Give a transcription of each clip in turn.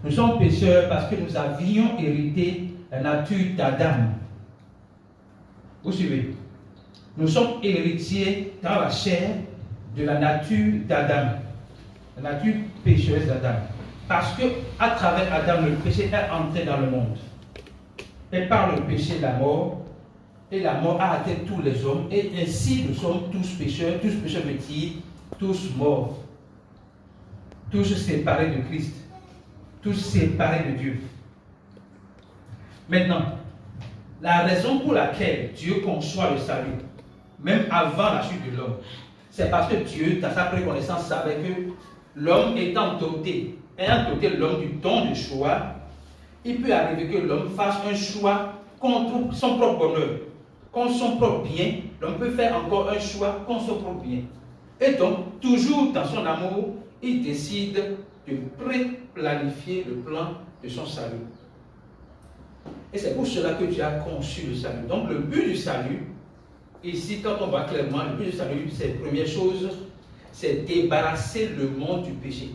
Nous sommes pécheurs parce que nous avions hérité la nature d'Adam. Vous suivez? Nous sommes héritiers dans la chair de la nature d'Adam, la nature pécheuse d'Adam. Parce que à travers Adam, le péché est entré dans le monde. Et par le péché, la mort, et la mort a atteint tous les hommes, et ainsi nous sommes tous pécheurs veut dire tous morts, tous séparés de Christ, tous séparés de Dieu. Maintenant, la raison pour laquelle Dieu conçoit le salut, même avant la chute de l'homme, c'est parce que Dieu, dans sa préconnaissance, savait que l'homme ayant doté l'homme du don de choix, il peut arriver que l'homme fasse un choix contre son propre bonheur, contre son propre bien. L'homme peut faire encore un choix contre son propre bien. Et donc, toujours dans son amour, il décide de pré-planifier le plan de son salut. Et c'est pour cela que Dieu a conçu le salut. Donc, le but du salut, ici, quand on voit clairement, le but du salut, c'est la première chose, c'est débarrasser le monde du péché.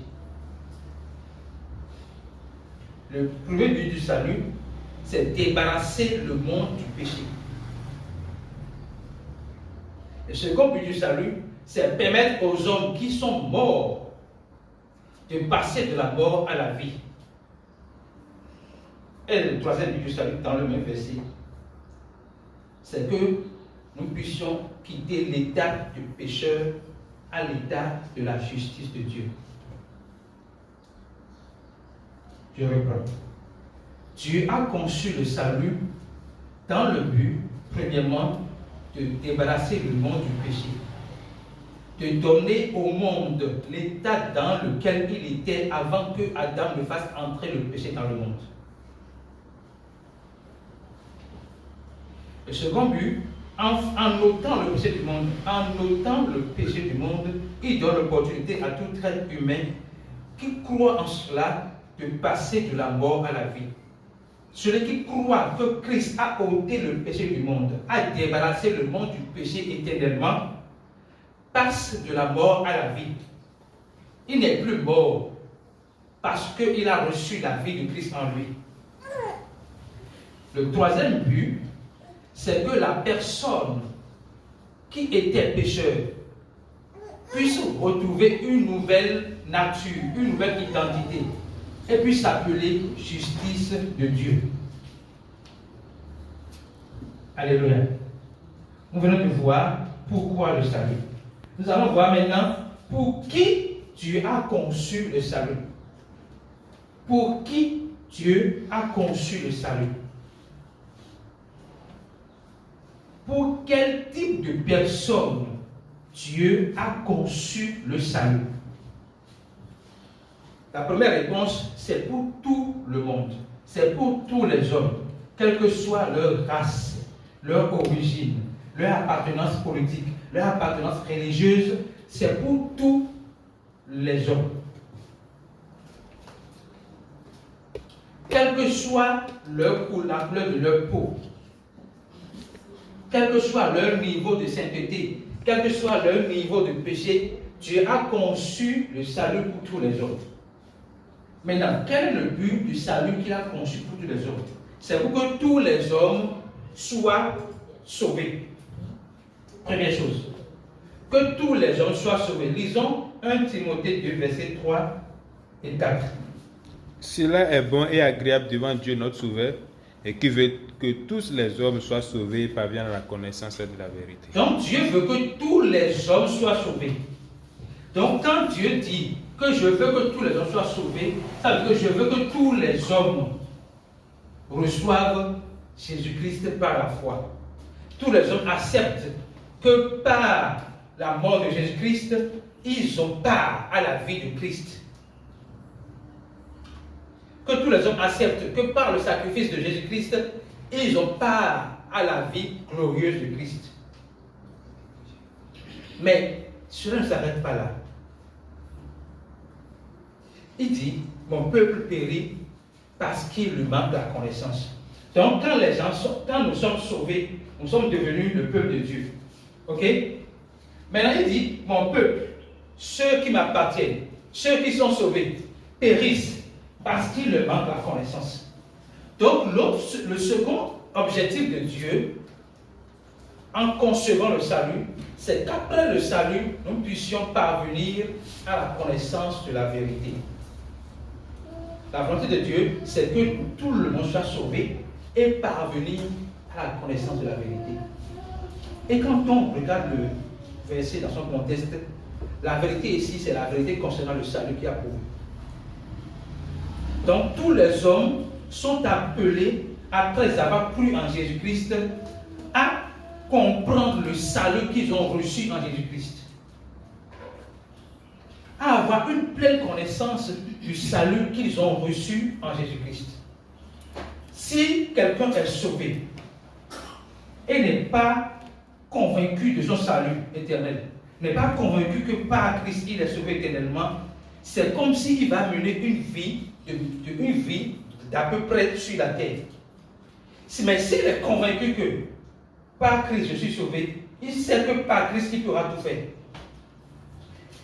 Le premier but du salut, c'est débarrasser le monde du péché. Le second but du salut, c'est permettre aux hommes qui sont morts de passer de la mort à la vie. Et le troisième but du salut, dans le même verset, c'est que nous puissions quitter l'état du pécheur à l'état de la justice de Dieu. Je reprends. Dieu a conçu le salut dans le but, premièrement, de débarrasser le monde du péché, de donner au monde l'état dans lequel il était avant que Adam ne fasse entrer le péché dans le monde. Le second but, en ôtant le péché du monde, il donne l'opportunité à tout être humain qui croit en cela de passer de la mort à la vie. Celui qui croit que Christ a ôté le péché du monde, a débarrassé le monde du péché éternellement, passe de la mort à la vie. Il n'est plus mort parce qu'il a reçu la vie de Christ en lui. Le troisième but, c'est que la personne qui était pécheur puisse retrouver une nouvelle nature, une nouvelle identité, et puisse s'appeler justice de Dieu. Alléluia. Nous venons de voir pourquoi le salut. Nous allons voir maintenant pour qui Dieu a conçu le salut. Pour qui Dieu a conçu le salut. Pour quel type de personne Dieu a conçu le salut? La première réponse, c'est pour tout le monde. C'est pour tous les hommes, quelle que soit leur race, leur origine, leur appartenance politique, leur appartenance religieuse, c'est pour tous les hommes. Quelle que soit la couleur de leur peau, quel que soit leur niveau de sainteté, quel que soit leur niveau de péché, Dieu a conçu le salut pour tous les hommes. Maintenant, quel est le but du salut qu'il a conçu pour tous les hommes? C'est pour que tous les hommes soient sauvés. Première chose, que tous les hommes soient sauvés. Lisons 1 Timothée 2, versets 3 et 4. Cela est bon et agréable devant Dieu notre Sauveur, et qui veut que tous les hommes soient sauvés et parviennent à la connaissance de la vérité. Donc Dieu veut que tous les hommes soient sauvés. Donc quand Dieu dit que je veux que tous les hommes soient sauvés, ça veut dire que je veux que tous les hommes reçoivent Jésus-Christ par la foi. Tous les hommes acceptent que par la mort de Jésus-Christ, ils ont part à la vie de Christ. Que tous les hommes acceptent que par le sacrifice de Jésus-Christ, ils ont part à la vie glorieuse de Christ. Mais cela ne s'arrête pas là. Il dit, mon peuple périt parce qu'il lui manque la connaissance. Donc quand nous sommes sauvés, nous sommes devenus le peuple de Dieu. Ok? Maintenant il dit, mon peuple, ceux qui m'appartiennent, ceux qui sont sauvés, périssent parce qu'il leur manque la connaissance. Donc, le second objectif de Dieu, en concevant le salut, c'est qu'après le salut, nous puissions parvenir à la connaissance de la vérité. La volonté de Dieu, c'est que tout le monde soit sauvé et parvenir à la connaissance de la vérité. Et quand on regarde le verset dans son contexte, la vérité ici, c'est la vérité concernant le salut qui a prouvé. Donc, tous les hommes sont appelés, après avoir cru en Jésus-Christ, à comprendre le salut qu'ils ont reçu en Jésus-Christ. À avoir une pleine connaissance du salut qu'ils ont reçu en Jésus-Christ. Si quelqu'un est sauvé et n'est pas convaincu de son salut éternel, n'est pas convaincu que par Christ il est sauvé éternellement, c'est comme s'il va mener une vie d'à peu près sur la terre. Mais s'il est convaincu que par Christ je suis sauvé, il sait que par Christ il pourra tout faire.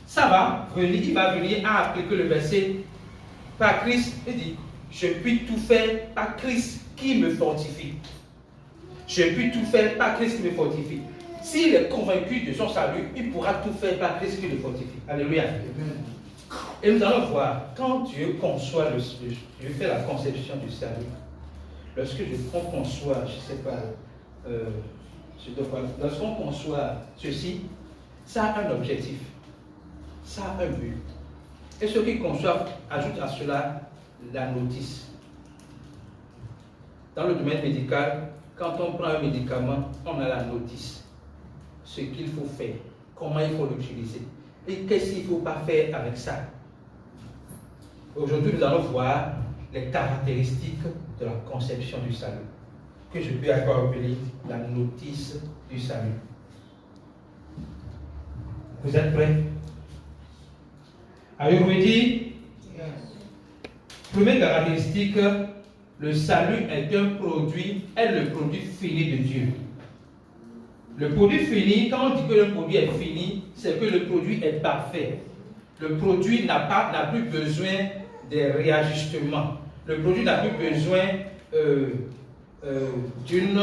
Ça va venir, il va venir à appliquer le verset par Christ, il dit, je puis tout faire par Christ qui me fortifie. Je puis tout faire par Christ qui me fortifie. S'il est convaincu de son salut, il pourra tout faire par Christ qui le fortifie. Alléluia. Et nous allons voir, quand Dieu conçoit Dieu fait la conception du salut, lorsque on conçoit, je ne sais pas, lorsqu'on conçoit ceci, ça a un objectif, ça a un but. Et ceux qui conçoivent ajoutent à cela la notice. Dans le domaine médical, quand on prend un médicament, on a la notice. Ce qu'il faut faire, comment il faut l'utiliser et qu'est-ce qu'il ne faut pas faire avec ça. Aujourd'hui, nous allons voir les caractéristiques de la conception du salut, que je peux encore appeler la notice du salut. Vous êtes prêts? Are you ready? Yes. Première caractéristique, le salut est le produit fini de Dieu. Le produit fini, quand on dit que le produit est fini, c'est que le produit est parfait. Le produit n'a plus besoin de réajustements. Le produit n'a plus besoin d'une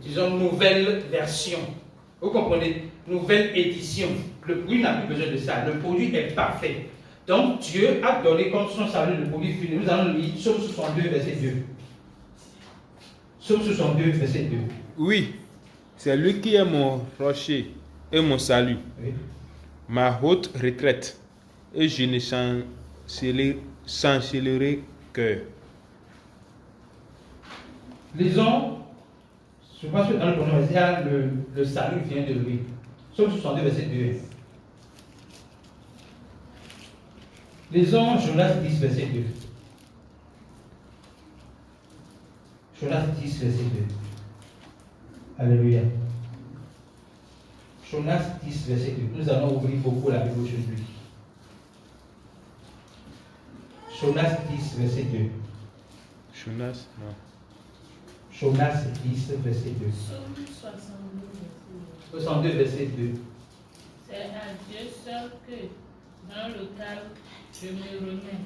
disons, nouvelle version. Vous comprenez? Nouvelle édition. Le produit n'a plus besoin de ça. Le produit est parfait. Donc Dieu a donné comme son salut le produit fini. Nous allons lire Psaume 62, verset 2. Psaume 62, verset 2. Oui, c'est lui qui est mon rocher et mon salut, oui, ma haute retraite, et je ne chancellerai que. Lisons, je pense que dans le premier verset, le salut vient de lui. Psaume 62, verset 2. Lisons Jonas 10, verset 2. Jonas 10, verset 2. Alléluia. Jonas 10, verset 2. Nous allons ouvrir beaucoup la Bible aujourd'hui. Jonas 10, verset 2. Jonas, non. Jonas 10, verset 2. 62, verset 2. C'est à Dieu seul que, dans le calme, je me remets.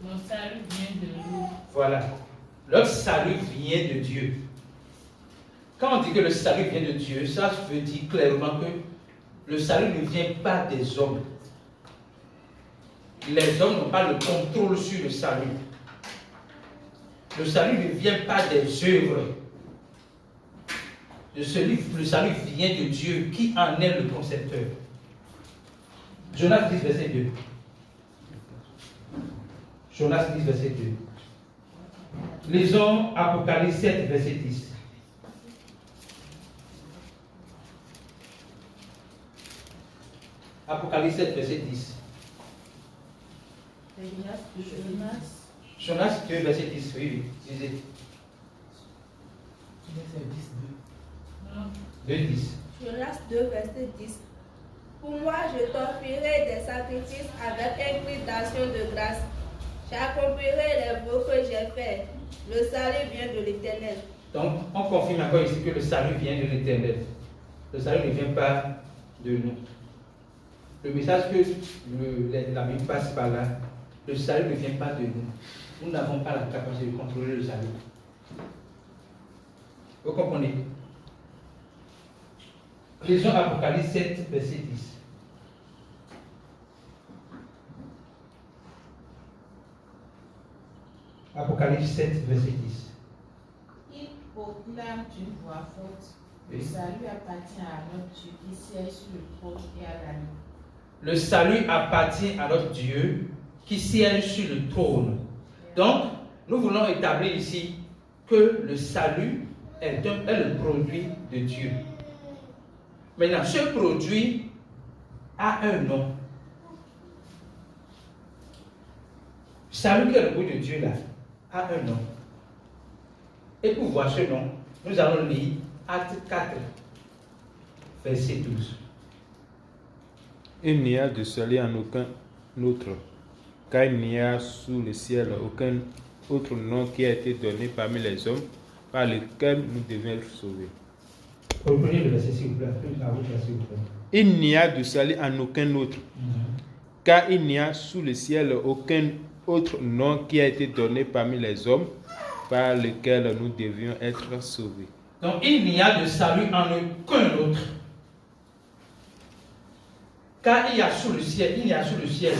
Mon salut vient de lui. Voilà. Notre salut vient de Dieu. Quand on dit que le salut vient de Dieu, ça veut dire clairement que le salut ne vient pas des hommes. Les hommes n'ont pas le contrôle sur le salut. Le salut ne vient pas des œuvres. Le salut vient de Dieu qui en est le concepteur. Jonas 10, verset 2. Jonas 10, verset 2. Lisons Apocalypse 7, verset 10. Apocalypse 7, verset 10. Jonas 2, verset 10. Oui, lisez. 2, 10. Jonas 2, verset 10. Pour moi, je t'offrirai des sacrifices avec un cri d'action de grâce. J'accomplirai les vœux que j'ai faits. Le salut vient de l'Éternel. Donc, on confirme encore ici que le salut vient de l'Éternel. Le salut ne vient pas de nous. Le message que la Bible passe par là, Le salut ne vient pas de nous. Nous n'avons pas la capacité de contrôler le salut. Vous comprenez? Lisons Apocalypse 7, verset 10. Apocalypse 7, verset 10. Il proclame d'une voix forte: le Oui. salut appartient à notre Dieu qui siège sur le trône et à l'agneau. Le salut appartient à notre Dieu qui siège sur le trône. Donc, nous voulons établir ici que le salut est le produit de Dieu. Maintenant, ce produit a un nom. Le salut qui est le produit de Dieu là a un nom. Et pour voir ce nom, nous allons lire Acte 4, verset 12. Il n'y a de salut en aucun autre, car il n'y a sous le ciel aucun autre nom qui a été donné parmi les hommes par lequel nous devons être sauvés. Reprenez le verset s'il vous plaît. À votre verset, s'il vous plaît. Il n'y a de salut en aucun autre, car il n'y a sous le ciel aucun autre nom qui a été donné parmi les hommes par lequel nous devions être sauvés. Donc il n'y a de salut en aucun autre. Car il n'y a sous le ciel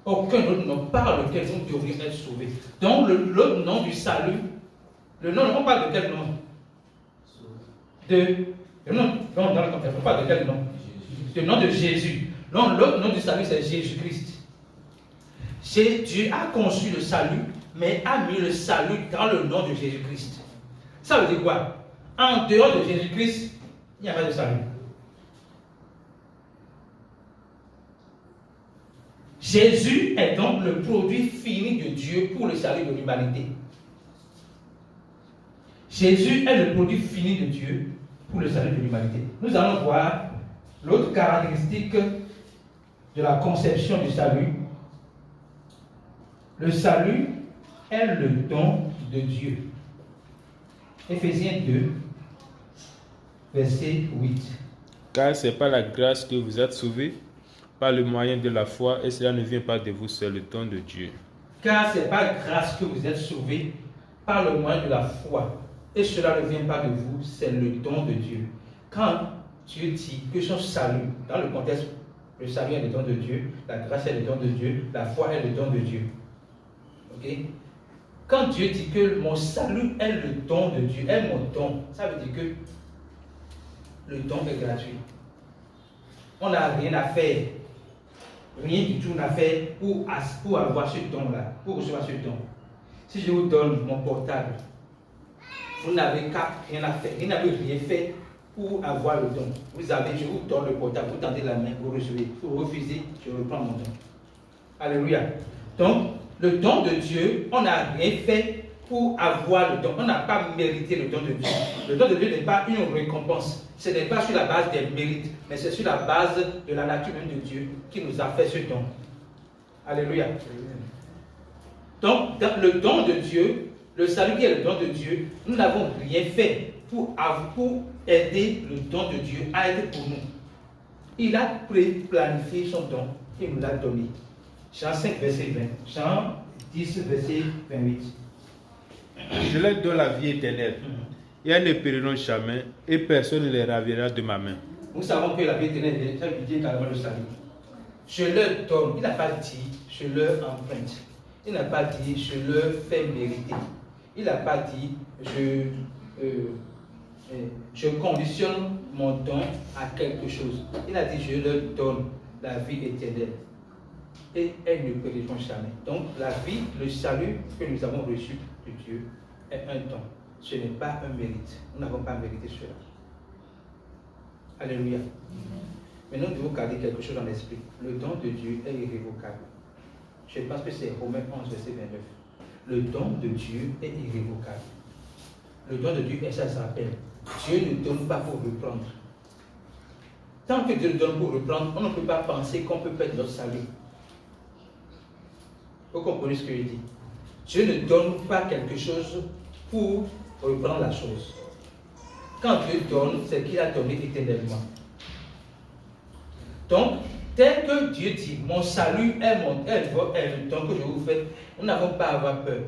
aucun autre nom par lequel nous devrions être sauvés. Donc l'autre nom du salut, le nom, on parle de quel nom? Le nom, dans le contexte, on parle de quel nom? Le nom de Jésus. Non, l'autre nom du salut, c'est Jésus-Christ. Dieu a conçu le salut, mais a mis le salut dans le nom de Jésus-Christ. Ça veut dire quoi? En dehors de Jésus-Christ, il n'y a pas de salut. Jésus est donc le produit fini de Dieu pour le salut de l'humanité. Jésus est le produit fini de Dieu pour le salut de l'humanité. Nous allons voir l'autre caractéristique de la conception du salut. Le salut est le don de Dieu. Éphésiens 2, verset 8. Car c'est par la grâce que vous êtes sauvés, par le moyen de la foi, et cela ne vient pas de vous, c'est le don de Dieu. Car c'est par grâce que vous êtes sauvés, par le moyen de la foi, et cela ne vient pas de vous, c'est le don de Dieu. Quand Dieu dit que son salut, dans le contexte, le salut est le don de Dieu, la grâce est le don de Dieu, la foi est le don de Dieu. Ok? Quand Dieu dit que mon salut est le don de Dieu, est mon don, ça veut dire que le don est gratuit. On n'a rien à faire, rien du tout à faire pour avoir ce don-là, pour recevoir ce don. Si je vous donne mon portable, vous n'avez rien à faire, vous n'avez rien fait pour avoir le don. Je vous donne le portable, vous tendez la main, vous recevez, vous refusez, je reprends mon don. Alléluia. Donc, le don de Dieu, on n'a rien fait pour avoir le don. On n'a pas mérité le don de Dieu. Le don de Dieu n'est pas une récompense. Ce n'est pas sur la base des mérites, mais c'est sur la base de la nature même de Dieu qui nous a fait ce don. Alléluia. Donc, dans le don de Dieu, le salut qui est le don de Dieu, nous n'avons rien fait pour aider le don de Dieu à être pour nous. Il a planifié son don, il nous l'a donné. Jean 5, verset 20. Jean 10, verset 28. Je leur donne la vie éternelle, et elles ne périront jamais, et personne ne les ravira de ma main. Nous savons que la vie éternelle, ça veut dire carrément le salut. Je leur donne, il n'a pas dit, je leur emprunte. Il n'a pas dit, je leur fais mériter. Il n'a pas dit, je conditionne mon don à quelque chose. Il a dit, je leur donne la vie éternelle. Et elles ne périront jamais. Donc la vie, le salut que nous avons reçu de Dieu est un don. Ce n'est pas un mérite. Nous n'avons pas mérité cela. Alléluia. Maintenant, nous devons garder quelque chose dans l'esprit. Le don de Dieu est irrévocable. Je pense que c'est Romains 11, verset 29. Le don de Dieu est irrévocable. Le don de Dieu, et ça s'appelle, Dieu ne donne pas pour reprendre. Tant que Dieu nous donne pour reprendre, on ne peut pas penser qu'on peut perdre notre salut. Vous comprenez ce que je dis? Dieu ne donne pas quelque chose pour reprendre la chose. Quand Dieu donne, c'est qu'il a donné éternellement. Donc, Tel que Dieu dit, mon salut est le don que je vous fais, nous n'avons pas à avoir peur.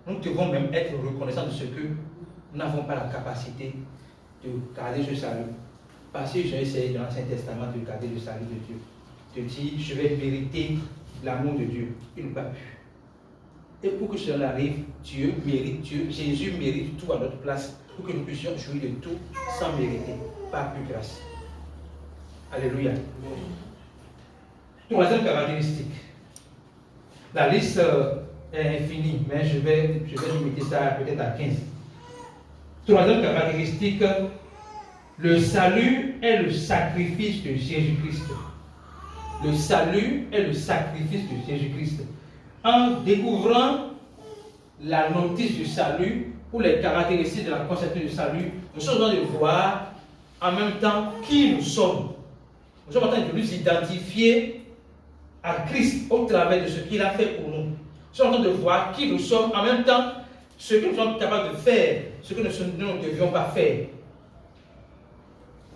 Nous devons même être reconnaissants de ce que nous n'avons pas la capacité de garder ce salut. Parce que j'ai essayé dans l'Ancien Testament de garder le salut de Dieu. De dire, je vais mériter l'amour de Dieu. Il n'a pas pu. Et pour que cela arrive, Jésus mérite tout à notre place pour que nous puissions jouir de tout sans mériter, par plus grâce. Alléluia. Troisième caractéristique. La liste est infinie, mais je vais limiter ça peut-être à 15. Troisième caractéristique, le salut est le sacrifice de Jésus-Christ. Le salut est le sacrifice de Jésus-Christ. En découvrant la notice du salut ou les caractéristiques de la conception du salut, nous sommes en train de voir en même temps qui nous sommes. Nous sommes en train de nous identifier à Christ au travers de ce qu'il a fait pour nous. Nous sommes en train de voir qui nous sommes, en même temps ce que nous sommes capables de faire, ce que nous ne devions pas faire.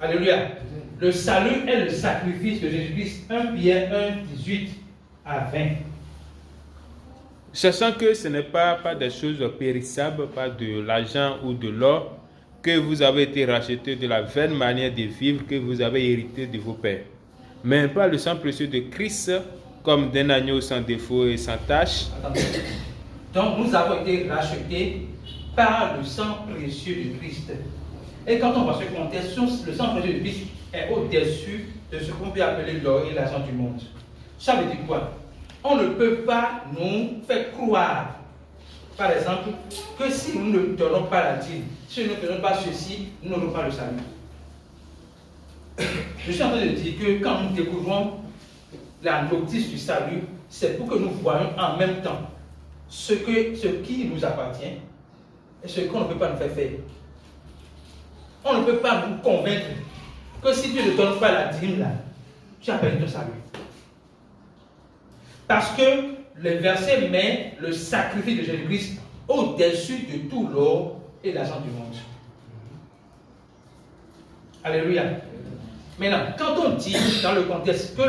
Alléluia. Le salut est le sacrifice de Jésus-Christ. 1 Pierre 1, 18 à 20. Sachant que ce n'est pas des choses périssables, pas de l'argent ou de l'or, que vous avez été rachetés de la vaine manière de vivre que vous avez hérité de vos pères, mais par le sang précieux de Christ, comme d'un agneau sans défaut et sans tache. Attendez. Donc nous avons été rachetés par le sang précieux de Christ. Et quand on voit ce contexte, le sang précieux de Christ est au-dessus de ce qu'on peut appeler l'or et l'argent du monde. Ça veut dire quoi? On ne peut pas nous faire croire, par exemple, que si nous ne donnons pas la dîme, si nous ne faisons pas ceci, nous n'aurons pas le salut. Je suis en train de dire que quand nous découvrons la notice du salut, c'est pour que nous voyions en même temps ce qui nous appartient et ce qu'on ne peut pas nous faire faire. On ne peut pas nous convaincre que si Dieu ne donne pas la dîme là, tu as perdu ton salut. Parce que le verset met le sacrifice de Jésus-Christ au-dessus de tout l'or et l'argent du monde. Alléluia. Maintenant, quand on dit dans le contexte que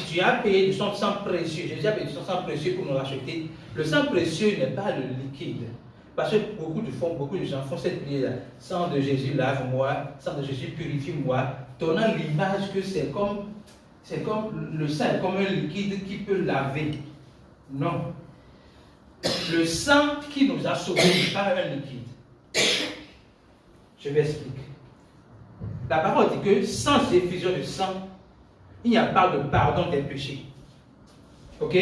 Dieu a payé de son sang précieux, Jésus a payé de son sang précieux pour nous racheter, le sang précieux n'est pas le liquide. Parce que beaucoup de gens font cette prière, sang de Jésus lave-moi, sang de Jésus purifie-moi, donnant l'image que c'est comme le sang est comme un liquide qui peut laver. Non. Le sang qui nous a sauvés n'est pas un liquide. Je vais expliquer. La parole dit que sans effusion de sang, il n'y a pas de pardon des péchés. Ok?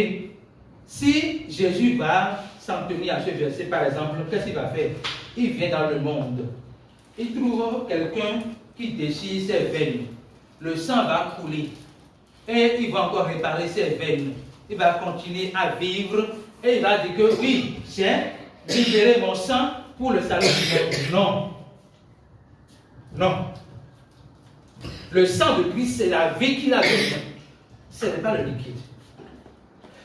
Si Jésus va s'en tenir à ce verset, par exemple, qu'est-ce qu'il va faire? Il vient dans le monde. Il trouve quelqu'un qui déchire ses veines. Le sang va couler. Et il va encore réparer ses veines. Il va continuer à vivre. Et il va dire que oui, j'ai libéré mon sang pour le salut du monde. Non. Non. Le sang de Christ, c'est la vie qu'il a donnée. Ce n'est pas le liquide.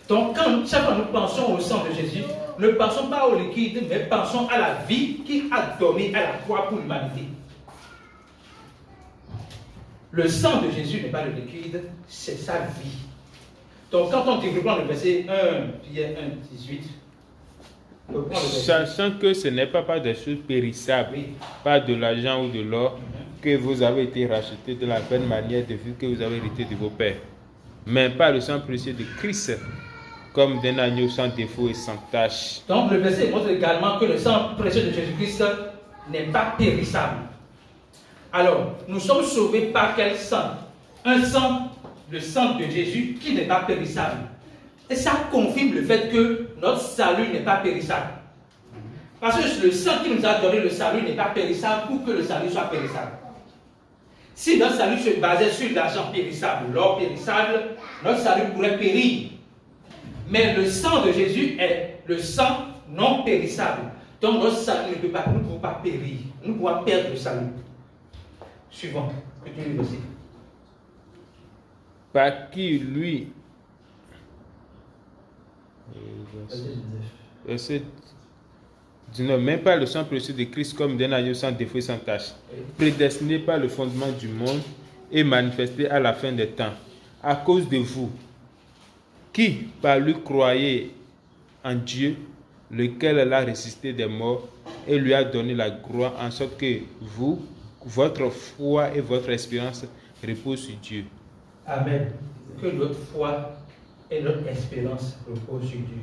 Donc, chaque fois que nous pensons au sang de Jésus, ne pensons pas au liquide, mais pensons à la vie qu'il a donnée à la croix pour l'humanité. Le sang de Jésus n'est pas le liquide, c'est sa vie. Donc, quand on développe le verset 1 Pierre 1, 18, sachant que ce n'est pas des choses périssables, oui, pas de l'argent ou de l'or, que vous avez été rachetés de la vaine manière de vivre que vous avez hérité de vos pères, mais par le sang précieux de Christ, comme d'un agneau sans défaut et sans tache. Donc le verset montre également que le sang précieux de Jésus-Christ n'est pas périssable. Alors, nous sommes sauvés par quel sang? Un sang, le sang de Jésus, qui n'est pas périssable. Et ça confirme le fait que notre salut n'est pas périssable. Parce que le sang qui nous a donné le salut n'est pas périssable pour que le salut soit périssable. Si notre salut se basait sur l'argent périssable, l'or périssable, notre salut pourrait périr. Mais le sang de Jésus est le sang non périssable. Donc notre salut ne pouvons pas périr. Nous pouvons perdre le salut. Suivant. Par qui lui. Verset 19. Même pas le sang précieux de Christ comme d'un agneau sans défaut et sans tache. Prédestiné par le fondement du monde, et manifesté à la fin des temps, à cause de vous, qui par lui croyez en Dieu, lequel l'a ressuscité des morts et lui a donné la gloire, en sorte que vous, votre foi et votre espérance reposent sur Dieu. Amen. Que notre foi et notre espérance reposent sur Dieu.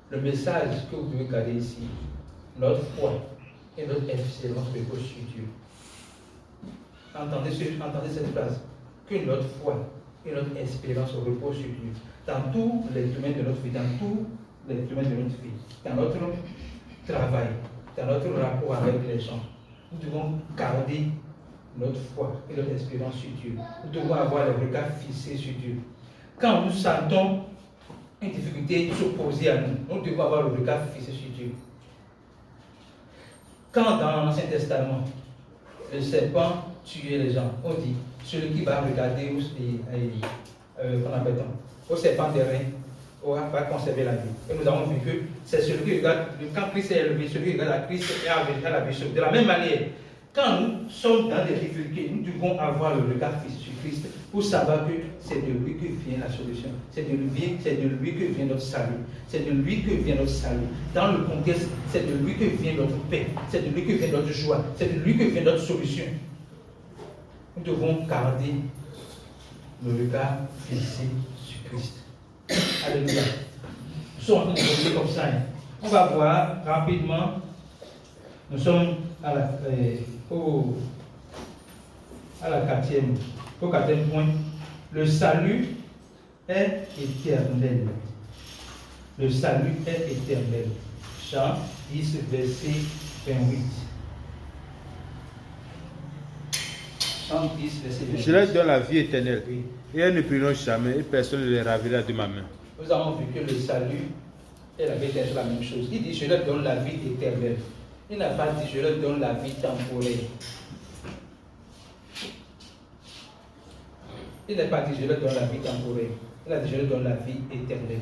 Le message que vous devez garder ici, notre foi et notre espérance reposent sur Dieu. Entendez cette phrase. Que notre foi et notre espérance reposent sur Dieu. Dans tous les domaines de notre vie, dans notre travail, dans notre rapport avec les gens, nous devons garder notre foi et notre espérance sur Dieu. Nous devons avoir le regard fixé sur Dieu. Quand nous sentons une difficulté s'opposer à nous, nous devons avoir le regard fixé sur Dieu. Quand dans l'Ancien Testament, le serpent tuait les gens, on dit, celui qui va regarder au serpent des reins, va conserver la vie. Et nous avons vu que c'est celui qui regarde, quand Christ est élevé, celui qui regarde à Christ et à la vie. De la même manière, quand nous sommes dans des difficultés, nous devons avoir le regard fixé sur Christ pour savoir que c'est de lui que vient la solution. C'est de lui que vient notre salut. C'est de lui que vient notre salut. Dans le contexte, c'est de lui que vient notre paix. C'est de lui que vient notre joie. C'est de lui que vient notre solution. Nous devons garder le regard fixé sur Christ. Alléluia. Nous sommes en train de regarder comme ça. On va voir rapidement. Nous sommes au quatrième point. Le salut est éternel. Le salut est éternel. Jean 10, verset 28. Jean 10, verset 28. Je leur donne la vie éternelle. Oui. Et elles ne priront jamais, et personne ne les ravira de ma main. Nous avons vu que le salut et la vie éternelle sont la même chose. Il dit, je leur donne la vie éternelle. Il n'a pas dit, je leur donne la vie temporaire. Il n'a pas dit, je leur donne la vie temporaire. Il a dit, je leur donne la vie éternelle.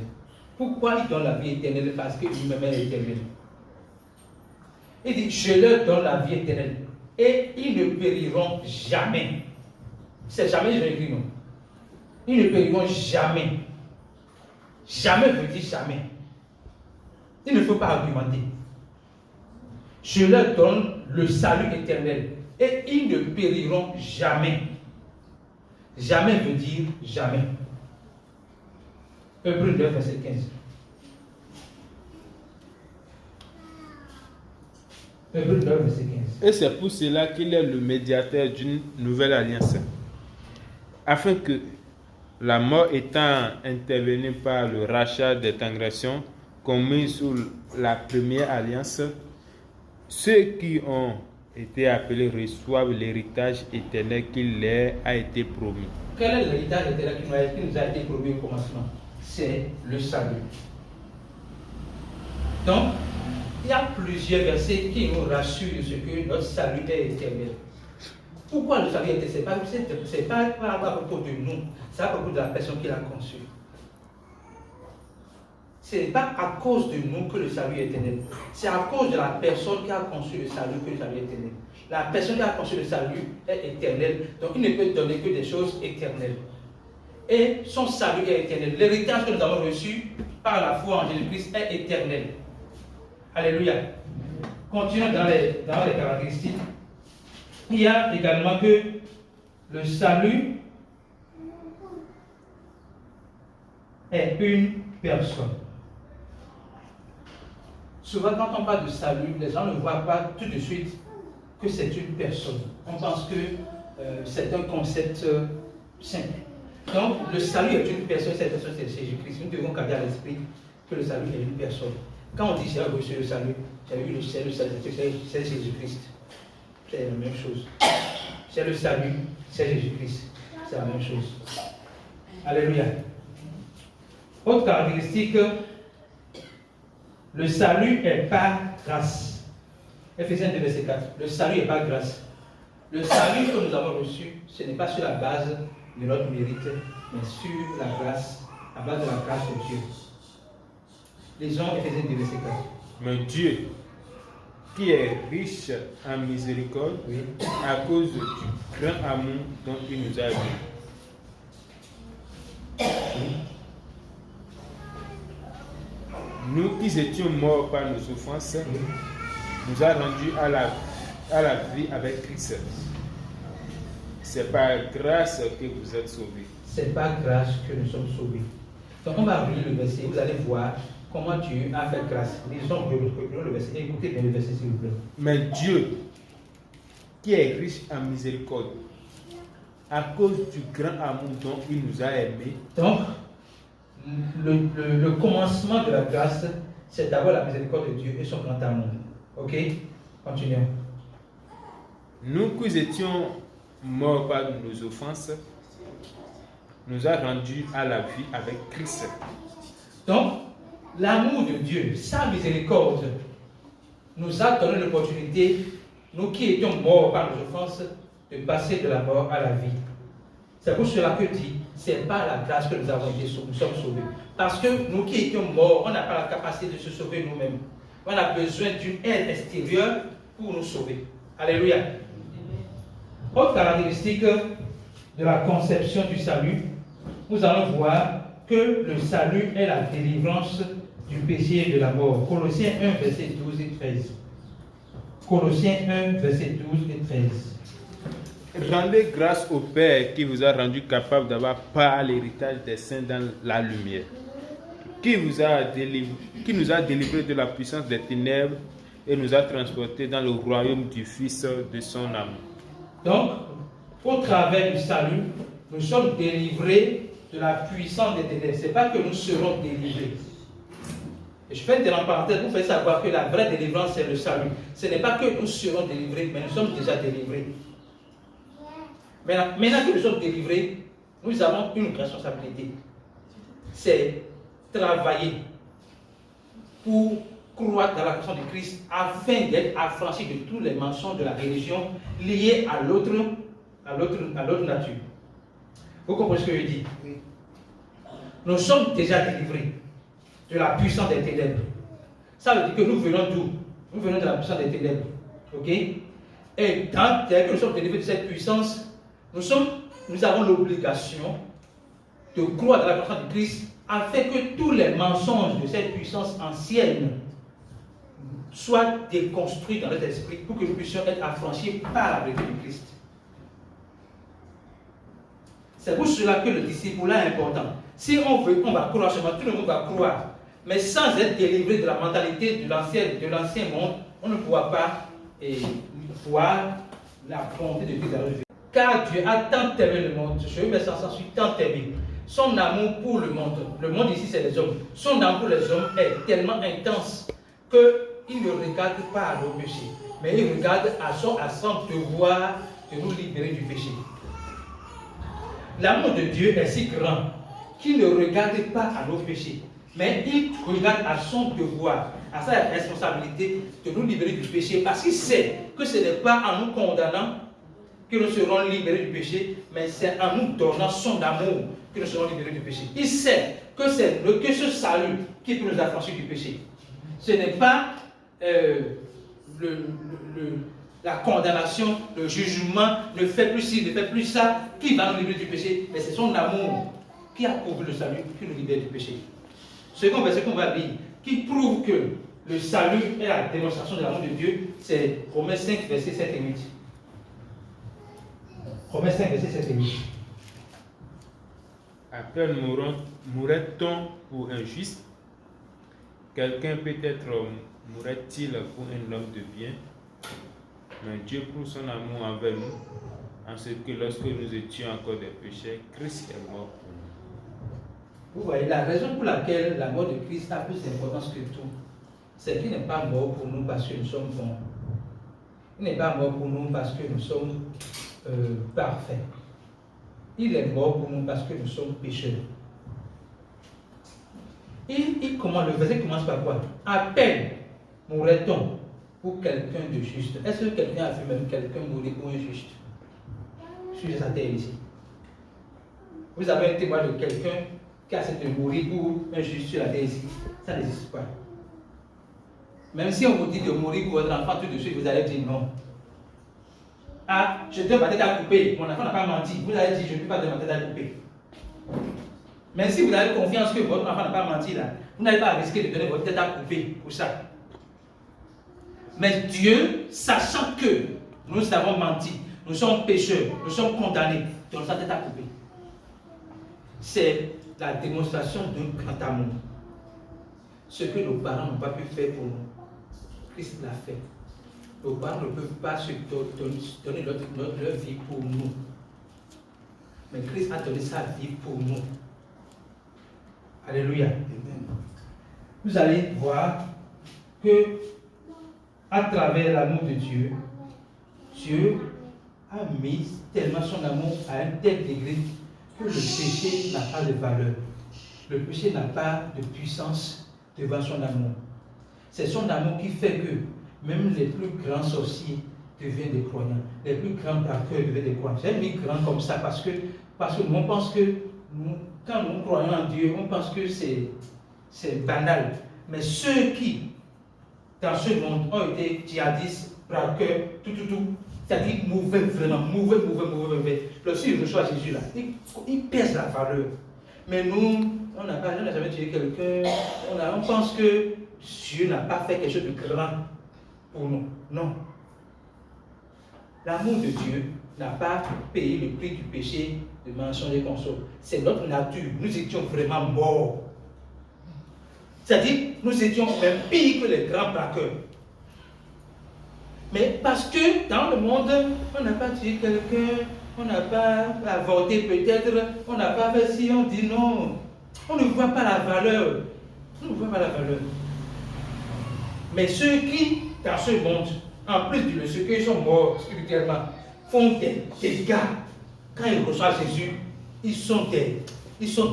Pourquoi il donne la vie éternelle? Parce que lui-même est éternel. Il dit, je leur donne la vie éternelle. Et ils ne périront jamais. C'est jamais, je vais écrire non. Ils ne périront jamais. Jamais veut dire jamais. Il ne faut pas argumenter. Je leur donne le salut éternel. Et ils ne périront jamais. Jamais veut dire jamais. Hébreux 9, verset 15. Hébreux 9, verset 15. Et c'est pour cela qu'il est le médiateur d'une nouvelle alliance. Afin que, la mort étant intervenue par le rachat des transgressions commises sous la première alliance, ceux qui ont été appelés reçoivent l'héritage éternel qui leur a été promis. Quel est l'héritage éternel qui nous a été promis au commencement? C'est le salut. Donc, il y a plusieurs versets qui nous rassurent sur ce que notre salut est éternel. Pourquoi le salut est éternel? Ce n'est pas à propos de nous, c'est à propos de la personne qui l'a conçu. Ce n'est pas à cause de nous que le salut est éternel. C'est à cause de la personne qui a conçu le salut que le salut est éternel. La personne qui a conçu le salut est éternelle, donc il ne peut donner que des choses éternelles. Et son salut est éternel. L'héritage que nous avons reçu par la foi en Jésus-Christ est éternel. Alléluia. Continuons dans les caractéristiques. Il y a également que le salut est une personne. Souvent, quand on parle de salut, les gens ne voient pas tout de suite que c'est une personne. On pense que c'est un concept simple. Donc, le salut est une personne, cette personne c'est Jésus-Christ. Nous devons garder à l'esprit que le salut est une personne. Quand on dit j'ai reçu le salut, j'ai eu le salut, c'est Jésus-Christ. C'est la même chose. C'est le salut, c'est Jésus-Christ. C'est la même chose. Alléluia. Autre caractéristique, le salut est par grâce. Ephésiens 2, verset 4. Le salut est par grâce. Le salut que nous avons reçu, ce n'est pas sur la base de notre mérite, mais sur la grâce, la base de la grâce de Dieu. Lisons Ephésiens 2, verset 4. Mais Dieu, qui est riche en miséricorde à cause du grand amour dont il nous a aimés. Nous qui étions morts par nos offenses, nous a rendus à la vie avec Christ. C'est par grâce que vous êtes sauvés. C'est par grâce que nous sommes sauvés. Donc on va relire le verset, vous allez voir comment Dieu a fait grâce. Lisons le verset, écoutez bien le verset s'il vous plaît. Mais Dieu, qui est riche en miséricorde, à cause du grand amour dont il nous a aimés. Donc, le commencement de la grâce, c'est d'abord la miséricorde de Dieu et son grand amour. Ok? Continuons. Nous qui étions morts par nos offenses, nous a rendus à la vie avec Christ. Donc, l'amour de Dieu, sa miséricorde, nous a donné l'opportunité, nous qui étions morts par nos offenses, de passer de la mort à la vie. C'est pour cela que dit, c'est par la grâce que nous avons été sauvés, nous sommes sauvés. Parce que nous qui étions morts, on n'a pas la capacité de se sauver nous-mêmes. On a besoin d'une aide extérieure pour nous sauver. Alléluia. Autre caractéristique de la conception du salut, nous allons voir que le salut est la délivrance du péché et de la mort. Colossiens 1, verset 12 et 13. Colossiens 1, verset 12 et 13. Rendez grâce au Père qui vous a rendu capable d'avoir part à l'héritage des saints dans la lumière, qui nous a délivrés de la puissance des ténèbres et nous a transportés dans le royaume du Fils de son amour. Donc, au travers du salut, nous sommes délivrés de la puissance des ténèbres. Ce n'est pas que nous serons délivrés. Et je fais une parenthèse pour faire savoir que la vraie délivrance, c'est le salut. Ce n'est pas que nous serons délivrés, mais nous sommes déjà délivrés. Maintenant que nous sommes délivrés, nous avons une responsabilité. C'est travailler pour croire dans la personne de Christ afin d'être affranchi de tous les mensonges de la religion liés à l'autre nature. Vous comprenez ce que je dis? Oui. Nous sommes déjà délivrés de la puissance des ténèbres. Ça veut dire que nous venons d'où? Nous venons de la puissance des ténèbres. Ok? Et tant que nous sommes délivrés de cette puissance, nous avons l'obligation de croire dans la personne de Christ afin que tous les mensonges de cette puissance ancienne soient déconstruits dans notre esprit pour que nous puissions être affranchis par la vérité de Christ. C'est pour cela que le discipulat est important. Si on veut, on va croire seulement, tout le monde va croire. Mais sans être délivré de la mentalité de l'ancien monde, on ne pourra pas voir la volonté de Christ dans notre vie. Car Dieu a tant aimé le monde, je vais s'en suit tant aimé. Son amour pour le monde ici c'est les hommes, son amour pour les hommes est tellement intense qu'il ne regarde pas à nos péchés, mais il regarde à son devoir de nous libérer du péché. L'amour de Dieu est si grand qu'il ne regarde pas à nos péchés, mais il regarde à son devoir, à sa responsabilité de nous libérer du péché, parce qu'il sait que ce n'est pas en nous condamnant que nous serons libérés du péché, mais c'est en nous donnant son amour que nous serons libérés du péché. Il sait que c'est que ce salut qui peut nous affranchir du péché. Ce n'est pas la condamnation, le jugement, ne fait plus ci, ne fait plus ça, qui va nous libérer du péché, mais c'est son amour qui a prouvé le salut, qui nous libère du péché. Second verset qu'on va lire, qui prouve que le salut est la démonstration de l'amour de Dieu, c'est Romains 5, versets 7 et 8. Romains 5, verset 7 et 8. À peine mourrait-on pour un juste? Quelqu'un peut-être mourrait-il pour un homme de bien? Mais Dieu prouve son amour envers nous, en ce que lorsque nous étions encore des pécheurs, Christ est mort pour nous. Vous voyez, la raison pour laquelle la mort de Christ a plus d'importance que tout, c'est qu'il n'est pas mort pour nous parce que nous sommes bons. Il n'est pas mort pour nous parce que nous sommes parfaits. Il est mort pour nous parce que nous sommes pécheurs. Le verset commence par quoi? À peine mourrait-on pour quelqu'un de juste. Est-ce que quelqu'un a vu même quelqu'un mourir pour un juste sur sa terre ici? Vous avez un témoin de quelqu'un qui a accepté de mourir pour un juste sur la terre ici? Ça n'existe pas. Même si on vous dit de mourir pour votre enfant, tout de suite, vous allez dire non. Ah, je donne ma tête à couper. Mon enfant n'a pas menti. Vous allez dire, je ne peux pas donner ma tête à couper. Même si vous avez confiance que votre enfant n'a pas menti, là, vous n'allez pas risquer de donner votre tête à couper pour ça. Mais Dieu, sachant que nous avons menti, nous sommes pécheurs, nous sommes condamnés, donne sa tête à couper. C'est la démonstration d'un grand amour. Ce que nos parents n'ont pas pu faire pour nous, Christ l'a fait. Nos parents ne peuvent pas se donner leur vie pour nous. Mais Christ a donné sa vie pour nous. Alléluia. Amen. Vous allez voir que à travers l'amour de Dieu, Dieu a mis tellement son amour à un tel degré que le péché n'a pas de valeur. Le péché n'a pas de puissance devant son amour. C'est son amour qui fait que même les plus grands sorciers deviennent des croyants. Les plus grands braqueurs deviennent des croyants. J'ai mis grand comme ça parce que nous, on pense que quand nous croyons en Dieu, on pense que c'est banal. Mais ceux qui, dans ce monde, ont été djihadistes, braqueurs, tout, c'est-à-dire mauvais, vraiment, mauvais. Lorsqu'ils reçoivent Jésus là, ils pèsent la valeur. Mais nous, on n'a jamais tué quelqu'un, on pense que Dieu n'a pas fait quelque chose de grand pour nous. Non. L'amour de Dieu n'a pas payé le prix du péché de mensonge et console. C'est notre nature. Nous étions vraiment morts. C'est-à-dire, nous étions même pires que les grands braqueurs. Mais parce que dans le monde, on n'a pas tué quelqu'un, on n'a pas avorté peut-être, on n'a pas fait si, on dit non. On ne voit pas la valeur. On ne voit pas la valeur. Mais ceux qui, dans ce monde, en plus de ceux qui sont morts spirituellement, font des dégâts. Quand ils reçoivent Jésus, ils sont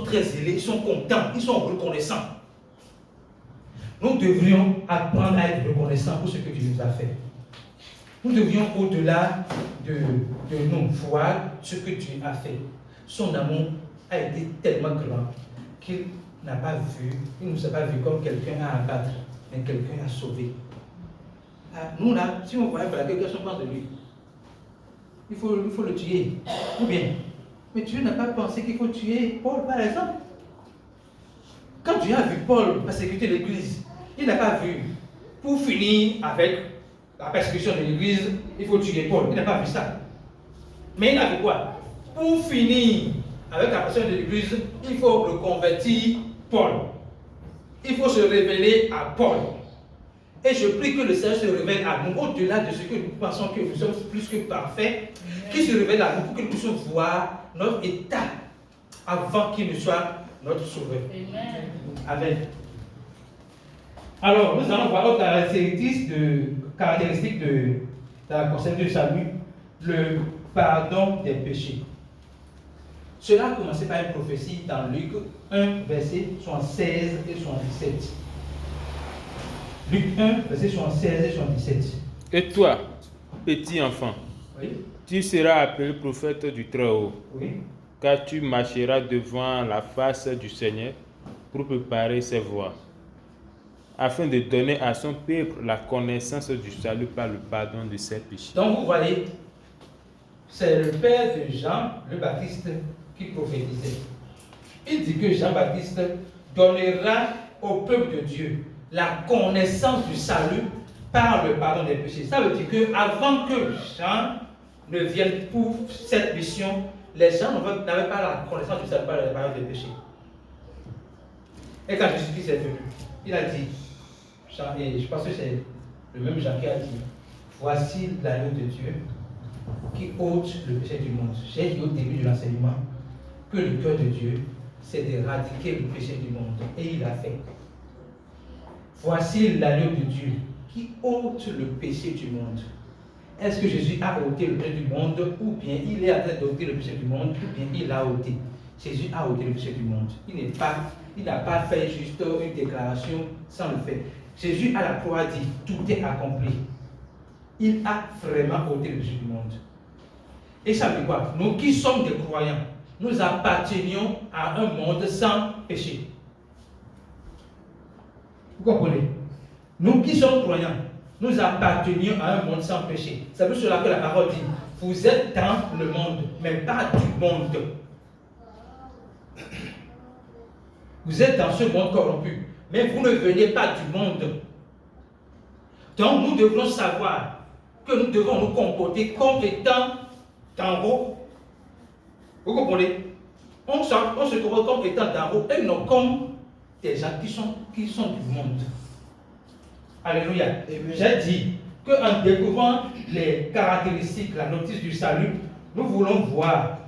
très zélés, ils sont contents, ils sont reconnaissants. Nous devrions apprendre à être reconnaissants pour ce que Dieu nous a fait. Nous devrions, au-delà de nous, voir ce que Dieu a fait. Son amour a été tellement grand qu'il n'a pas vu, il ne nous a pas vu comme quelqu'un à abattre, mais quelqu'un à sauver. Nous là, si on voyait quelqu'un, qu'est-ce qu'on pense de lui? Il faut le tuer. Ou bien, mais Dieu n'a pas pensé qu'il faut tuer Paul, par exemple. Quand Dieu a vu Paul persécuter l'église, il n'a pas vu, pour finir avec la persécution de l'église, il faut tuer Paul. Il n'a pas vu ça. Mais il a vu quoi? Pour finir avec la persécution de l'église, il faut reconvertir Paul. Il faut se révéler à Paul. Et je prie que le Seigneur se révèle à nous, au-delà de ce que nous pensons que nous sommes plus que parfaits, qu'il se révèle à nous pour que nous puissions voir notre état avant qu'il ne soit notre sauveur. Amen. Amen. Alors, nous allons voir autre caractéristique de la concept du salut, le pardon des péchés. Cela a commencé par une prophétie dans Luc 1, versets 76 et 77. Luc 1, versets 76 et 77. Et toi, petit enfant, oui, tu seras appelé prophète du Très-Haut, oui, car tu marcheras devant la face du Seigneur pour préparer ses voies, afin de donner à son peuple la connaissance du salut par le pardon de ses péchés. Donc vous voyez, c'est le père de Jean le Baptiste qui prophétisait. Il dit que Jean-Baptiste donnera au peuple de Dieu la connaissance du salut par le pardon des péchés. Ça veut dire qu'avant que Jean ne vienne pour cette mission, les gens n'avaient pas la connaissance du salut par le pardon des péchés. Et quand Jésus-Christ est venu, il a dit, et je pense que c'est le même Jean qui a dit, voici l'agneau de Dieu qui ôte le péché du monde. J'ai dit au début de l'enseignement que le cœur de Dieu, c'est d'éradiquer le péché du monde. Et il l'a fait. Voici l'agneau de Dieu qui ôte le péché du monde. Est-ce que Jésus a ôté le péché du monde, ou bien il est en train d'ôter le péché du monde, ou bien il l'a ôté? Jésus a ôté le péché du monde. Il n'a pas fait juste une déclaration sans le faire. Jésus à la croix dit, tout est accompli. Il a vraiment ôté le péché du monde. Et ça veut dire quoi? Nous qui sommes des croyants, nous appartenions à un monde sans péché. Vous comprenez? Nous qui sommes croyants, nous appartenions à un monde sans péché. C'est pour cela que la parole dit, vous êtes dans le monde, mais pas du monde. Vous êtes dans ce monde corrompu, mais vous ne venez pas du monde. Donc nous devrons savoir que nous devons nous comporter comme étant d'en haut. Vous comprenez? On se comporte comme étant d'en haut et non comme des gens qui sont du monde. Alléluia. J'ai dit qu'en découvrant les caractéristiques, la notice du salut, nous voulons voir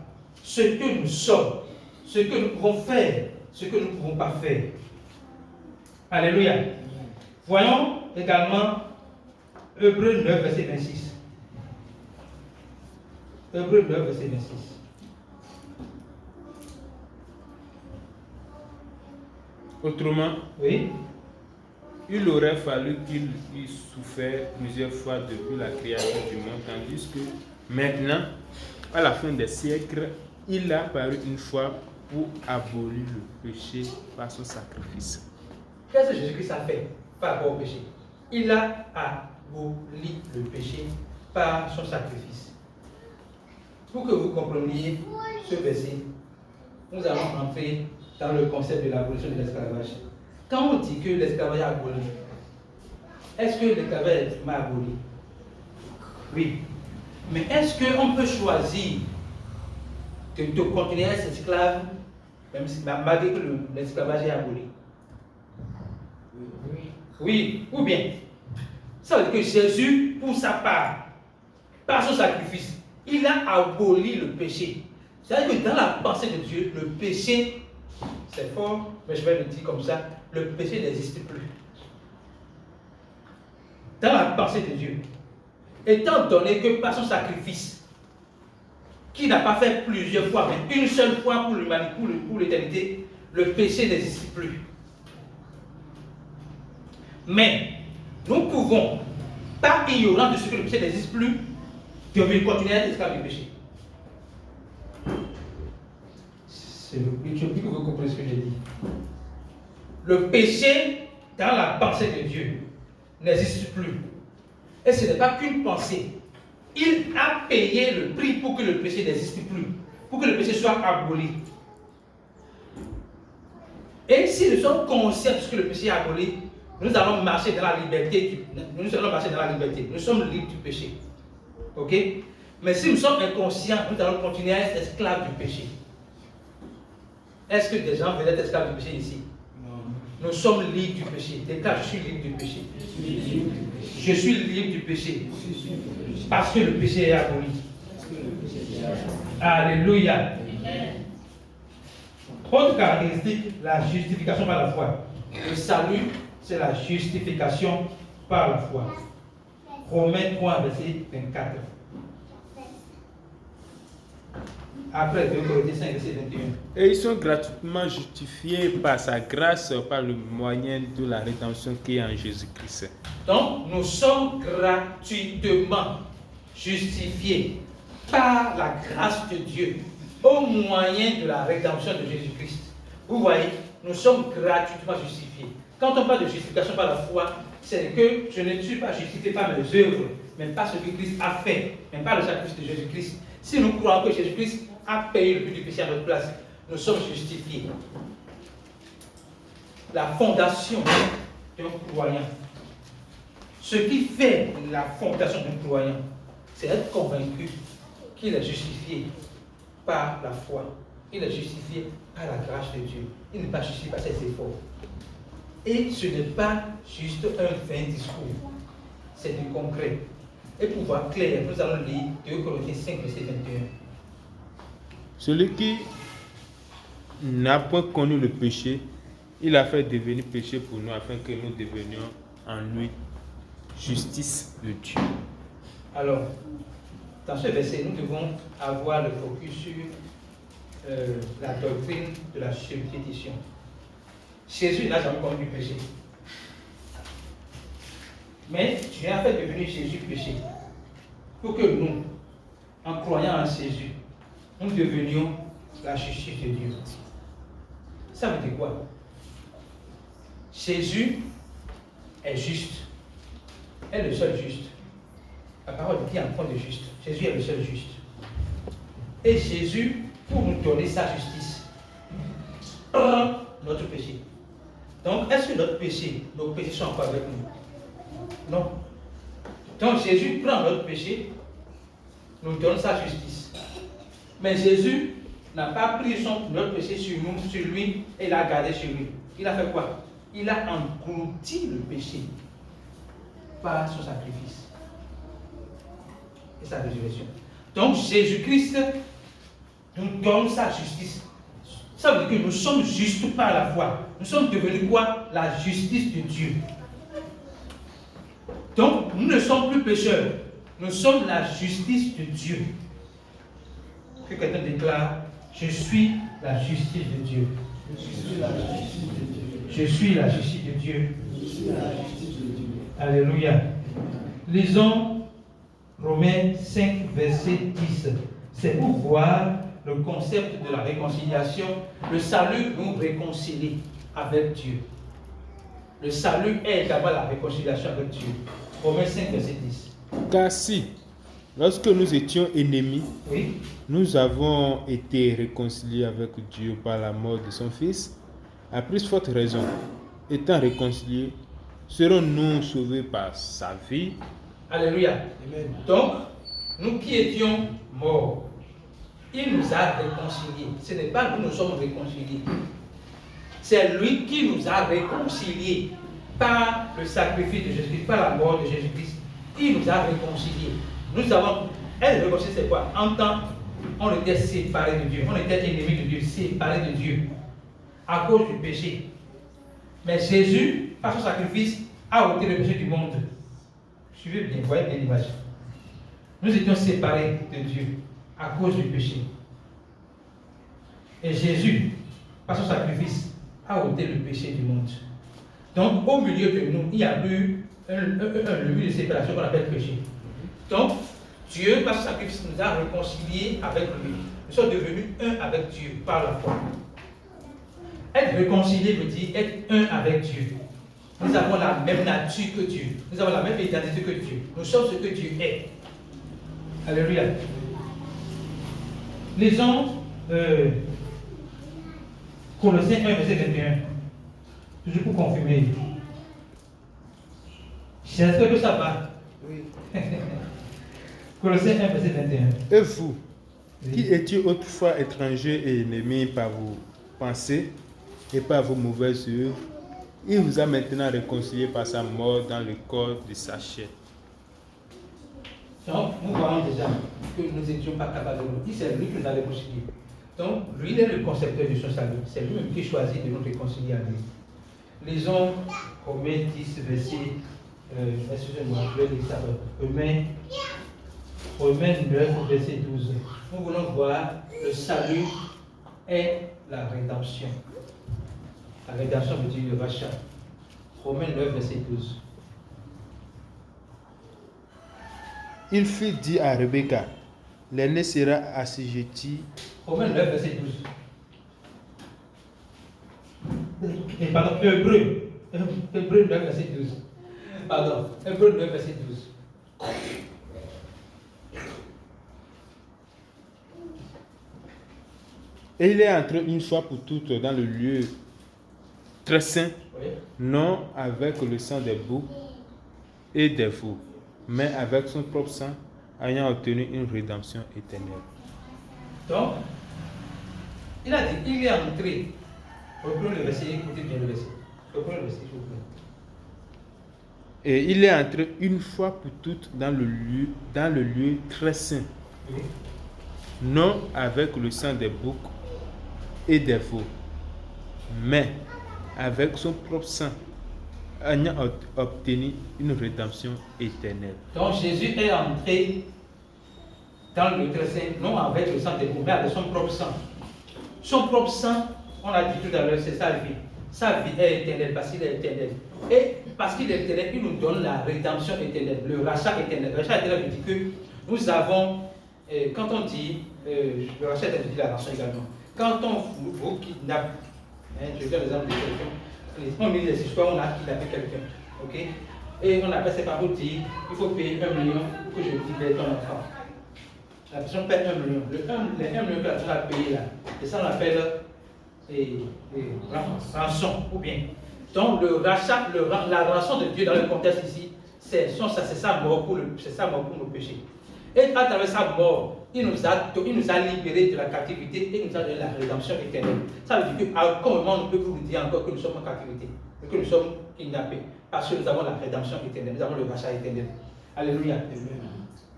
ce que nous sommes, ce que nous pouvons faire, ce que nous ne pouvons pas faire. Alléluia. Voyons également Hébreux 9, verset 26. Hébreux 9, verset 26. Autrement, Oui. il aurait fallu qu'il ait souffert plusieurs fois depuis la création du monde, tandis que maintenant, à la fin des siècles, il a apparu une fois pour abolir le péché par son sacrifice. Qu'est-ce que Jésus-Christ a fait par rapport au péché? Il a aboli le péché par son sacrifice. Pour que vous compreniez ce verset, nous allons entrer dans le concept de l'abolition de l'esclavage. Quand on dit que l'esclavage est aboli, est-ce que l'esclavage est aboli? Oui. Mais est-ce qu'on peut choisir de continuer à être esclave, même si, malgré que l'esclavage est aboli? Oui. Ou bien, ça veut dire que Jésus, pour sa part, par son sacrifice, il a aboli le péché. C'est-à-dire que dans la pensée de Dieu, le péché, c'est fort, mais je vais le dire comme ça, le péché n'existe plus. Dans la pensée de Dieu, étant donné que par son sacrifice, qui n'a pas fait plusieurs fois, mais une seule fois pour l'humanité, pour l'éternité, le péché n'existe plus. Mais nous pouvons, par ignorant de ce que le péché n'existe plus, devenir continuer à être esclave du péché. C'est l'utopie que vous comprenez ce que j'ai dit. Le péché, dans la pensée de Dieu, n'existe plus. Et ce n'est pas qu'une pensée. Il a payé le prix pour que le péché n'existe plus, pour que le péché soit aboli. Et si nous sommes conscients de ce que le péché est aboli, nous allons marcher dans la liberté. Nous allons marcher dans la liberté. Nous sommes libres du péché. Ok? Mais si nous sommes inconscients, nous allons continuer à être esclaves du péché. Est-ce que des gens veulent être esclaves du péché ici? Non. Nous sommes libres du péché. Déclare, je suis libre du péché. Je suis libre du péché. Parce que le péché est aboli. Alléluia. Autre caractéristique, la justification par la foi. Le salut, c'est la justification par la foi. Romains 3, verset 24. Après 2 Corinthiens 5, verset 21. Et ils sont gratuitement justifiés par sa grâce, par le moyen de la rédemption qui est en Jésus-Christ. Donc, nous sommes gratuitement justifiés par la grâce de Dieu au moyen de la rédemption de Jésus-Christ. Vous voyez, nous sommes gratuitement justifiés. Quand on parle de justification par la foi, c'est que je ne suis pas justifié par mes œuvres, mais par ce que Christ a fait, mais par le sacrifice de Jésus-Christ. Si nous croyons que Jésus-Christ a payé le prix du péché à notre place, nous sommes justifiés. La fondation d'un croyant, ce qui fait la fondation d'un croyant, c'est être convaincu qu'il est justifié par la foi. Il est justifié par la grâce de Dieu. Il n'est pas justifié par ses efforts. Et ce n'est pas juste un vain discours. C'est du concret. Et pour voir clair, nous allons lire 2 Corinthiens 5, verset 21. Celui qui n'a point connu le péché, il a fait devenir péché pour nous, afin que nous devenions en lui justice de Dieu. Alors, dans ce verset, nous devons avoir le focus sur la doctrine de la substitution. Jésus n'a jamais connu du péché. Mais Dieu a fait devenir Jésus péché pour que nous, en croyant en Jésus, nous devenions la justice de Dieu. Ça veut dire quoi? Jésus est juste. Est le seul juste. La parole dit en point de juste. Jésus est le seul juste. Et Jésus, pour nous donner sa justice, prend notre péché. Donc, est-ce que notre péché, nos péchés sont encore avec nous? Non. Donc, Jésus prend notre péché, nous donne sa justice. Mais Jésus n'a pas pris notre péché sur lui et l'a gardé sur lui. Il a fait quoi? Il a englouti le péché par son sacrifice et sa résurrection. Donc Jésus-Christ nous donne sa justice. Ça veut dire que nous sommes justes par la foi. Nous sommes devenus quoi? La justice de Dieu. Donc nous ne sommes plus pécheurs. Nous sommes la justice de Dieu. Que quelqu'un déclare: je suis la justice de Dieu. Je suis la justice de Dieu. Je suis la justice de Dieu. Je suis la justice de Dieu. Alléluia. Lisons Romains 5, verset 10. C'est pour voir le concept de la réconciliation. Le salut nous réconcilie avec Dieu. Le salut est d'abord la réconciliation avec Dieu. Romains 5, verset 10. Car si, lorsque nous étions ennemis, Oui. nous avons été réconciliés avec Dieu par la mort de son Fils, à plus forte raison, étant réconciliés, serons-nous sauvés par sa vie? Alléluia. Amen. Donc, nous qui étions morts, il nous a réconciliés. Ce n'est pas nous sommes réconciliés. C'est lui qui nous a réconciliés par le sacrifice de Jésus-Christ, par la mort de Jésus-Christ. Il nous a réconciliés. Nous avons... Elle réconcilie, c'est quoi? En temps, on était séparés de Dieu. On était ennemis de Dieu, séparés de Dieu. À cause du péché. Mais Jésus, par son sacrifice, a ôté le péché du monde. Suivez bien, voyez bien l'image. Nous étions séparés de Dieu à cause du péché. Et Jésus, par son sacrifice, a ôté le péché du monde. Donc, au milieu de nous, il y a eu un lieu de séparation qu'on appelle péché. Donc, Dieu, par son sacrifice, nous a réconciliés avec lui. Nous sommes devenus un avec Dieu par la foi. Être réconcilié veut dire être un avec Dieu. Nous avons la même nature que Dieu. Nous avons la même identité que Dieu. Nous sommes ce que Dieu est. Alléluia. Lisons Colossiens 1, verset 21. Toujours pour confirmer. J'espère que ça va. Oui. Colossiens 1, verset 21. Et vous, qui étiez autrefois étrangers et ennemis par vos pensées et par vos mauvaises œuvres, il vous a maintenant réconciliés par sa mort dans le corps de sa chair. Donc, nous voyons déjà que nous n'étions pas capables de nous. C'est lui qui nous a réconciliés. Donc, lui, il est le concepteur de son salut. C'est lui-même qui choisit de nous réconcilier à lui. Lisons Romains 10, verset. Excusez-moi, je vais lire ça. Romains 9, verset 12. Nous voulons voir le salut et la rédemption. La rédemption veut dire le rachat. Romains 9, verset 12. Il fut dit à Rebecca, l'aîné sera assujetti. Romains 9, verset 12. Et pardon, Hébreux 9, verset 12. Pardon, Hébreux 9, verset 12. Et il est entré une fois pour toutes dans le lieu très saint, Oui. non avec le sang des boucs et des veaux, mais avec son propre sang, ayant obtenu une rédemption éternelle. Donc, il a dit, il est entré. Reprenez le verset, écoutez bien le verset. Reprenez le verset, s'il vous plaît. Et il est entré une fois pour toutes dans le lieu très saint, Oui. non avec le sang des boucs et des veaux, mais avec son propre sang, ayant obtenu une rédemption éternelle. Donc, Jésus est entré dans le très saint, non avec le sang des boucs, mais avec son propre sang. Son propre sang, on l'a dit tout à l'heure, c'est sa vie. Sa vie est éternelle parce qu'il est éternel. Et parce qu'il est éternel, il nous donne la rédemption éternelle, le rachat éternel. Le rachat éternel veut dire que nous avons, quand on dit, le rachat éternel veut dire la rançon également. Quand on vous kidnappe, je donne l'exemple de quelqu'un, on lit les histoires, on a kidnappé quelqu'un. Ok? Et on appelle ses parents dire il faut payer 1 million pour que je libère ton enfant. La personne paie 1 million. Les 1 million que la personne a payé là, et ça on appelle rançon ou bien. Donc le rachat, la rançon de Dieu dans le contexte ici, c'est sa mort pour nos péchés. Et à travers sa mort, il nous a libérés de la captivité et il nous a donné la rédemption éternelle. Ça veut dire qu'à aucun moment on ne peut plus vous dire encore que nous sommes en captivité, que nous sommes kidnappés, parce que nous avons la rédemption éternelle, nous avons le rachat éternel. Alléluia.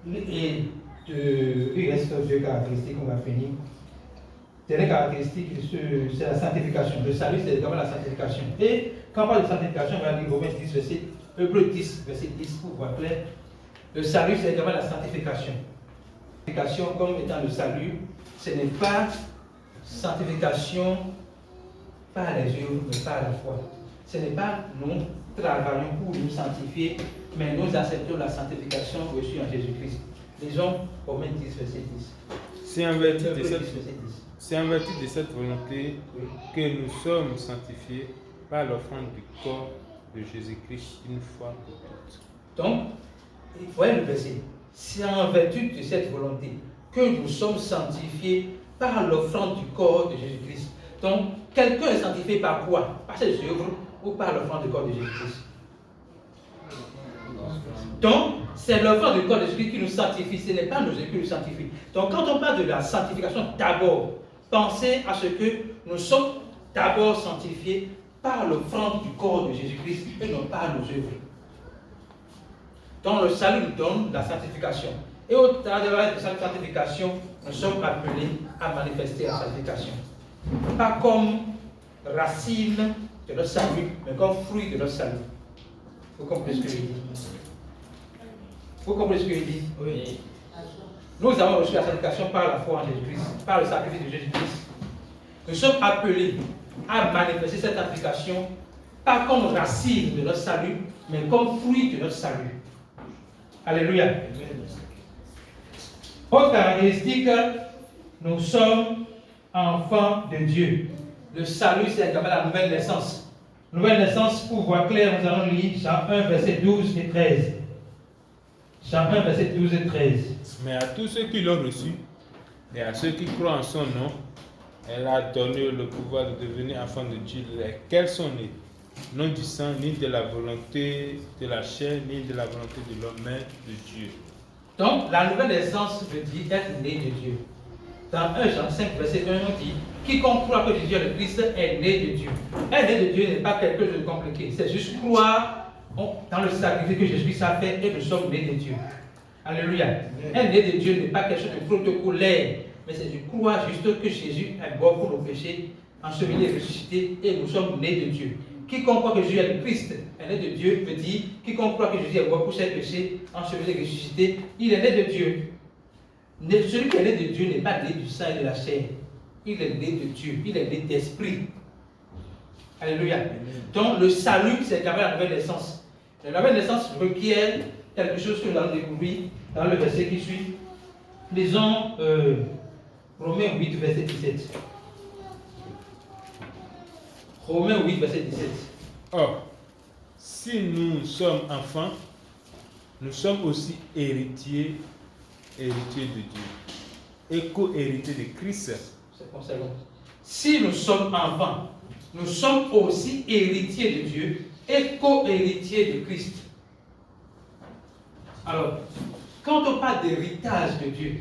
Et il reste deux caractéristiques qu'on va finir. Dernière caractéristique, c'est la sanctification. Le salut, c'est également la sanctification. Et quand on parle de sanctification, on va lire Romains 10, Hébreux 10, verset 10, pour voir clair. Le salut, c'est également la sanctification. Sanctification, comme étant le salut, ce n'est pas sanctification par les œuvres, mais par la foi. Ce n'est pas nous travaillons pour nous sanctifier, mais nous acceptons la sanctification reçue en Jésus-Christ. Lisons Romains 10, verset 10. C'est en vertu de cette volonté que nous sommes sanctifiés par l'offrande du corps de Jésus-Christ une fois pour toutes. Donc, voyez le verset. C'est en vertu de cette volonté que nous sommes sanctifiés par l'offrande du corps de Jésus-Christ. Donc, quelqu'un est sanctifié par quoi? Par ses œuvres ou par l'offrande du corps de Jésus-Christ? Donc, c'est l'offrande du corps de Jésus-Christ qui nous sanctifie, ce n'est pas nos œuvres qui nous sanctifient. Donc, quand on parle de la sanctification, d'abord, pensez à ce que nous sommes d'abord sanctifiés par l'offrande du corps de Jésus-Christ et non par nos œuvres. Donc, le salut nous donne la sanctification. Et au travers de cette sanctification, nous sommes appelés à manifester la sanctification. Pas comme racine de notre salut, mais comme fruit de notre salut. Vous comprenez ce que je dis? Vous comprenez ce que je dis? Oui. Nous avons reçu la sanctification par la foi en Jésus-Christ, par le sacrifice de Jésus-Christ. Nous sommes appelés à manifester cette sanctification, pas comme racine de notre salut, mais comme fruit de notre salut. Alléluia. Autre caractéristique, nous sommes enfants de Dieu. Le salut, c'est également la nouvelle naissance. Nouvelle naissance, pour voir clair, nous allons lire Jean 1, verset 12 et 13. Jean 1, verset 12 et 13. Mais à tous ceux qui l'ont reçu, et à ceux qui croient en son nom, elle a donné le pouvoir de devenir enfants de Dieu, lesquels sont nés, non du sang, ni de la volonté de la chair, ni de la volonté de l'homme, mais de Dieu. Donc, la nouvelle naissance veut dire être né de Dieu. Dans 1 Jean 5, verset 1, on dit quiconque croit que Jésus est le Christ est né de Dieu. Être né de Dieu n'est pas quelque chose de compliqué, c'est juste croire dans le sacrifice que Jésus a fait et nous sommes nés de Dieu. Alléluia. Être né de Dieu n'est pas quelque chose de protocolaire, mais c'est de croire juste que Jésus est mort pour nos péchés, enseveli et ressuscité, et nous sommes nés de Dieu. Quiconque croit que Jésus est le Christ est né de Dieu, veut dire quiconque croit que Jésus est mort pour ses péchés, enseveli et ressuscité, il est né de Dieu. Celui qui est né de Dieu n'est pas né du sang et de la chair. Il est né de Dieu, il est né d'esprit. Alléluia. Donc le salut, c'est quand même la nouvelle naissance. La nouvelle naissance requiert quelque chose que nous allons découvrir dans le verset qui suit. Lisons Romains 8, verset 17. Romains 8, verset 17. Or, si nous sommes enfants, nous sommes aussi héritiers de Dieu et co-héritiers de Christ. C'est conséquent. Si nous sommes enfants, nous sommes aussi héritiers de Dieu et co-héritiers de Christ. Alors, quand on parle d'héritage de Dieu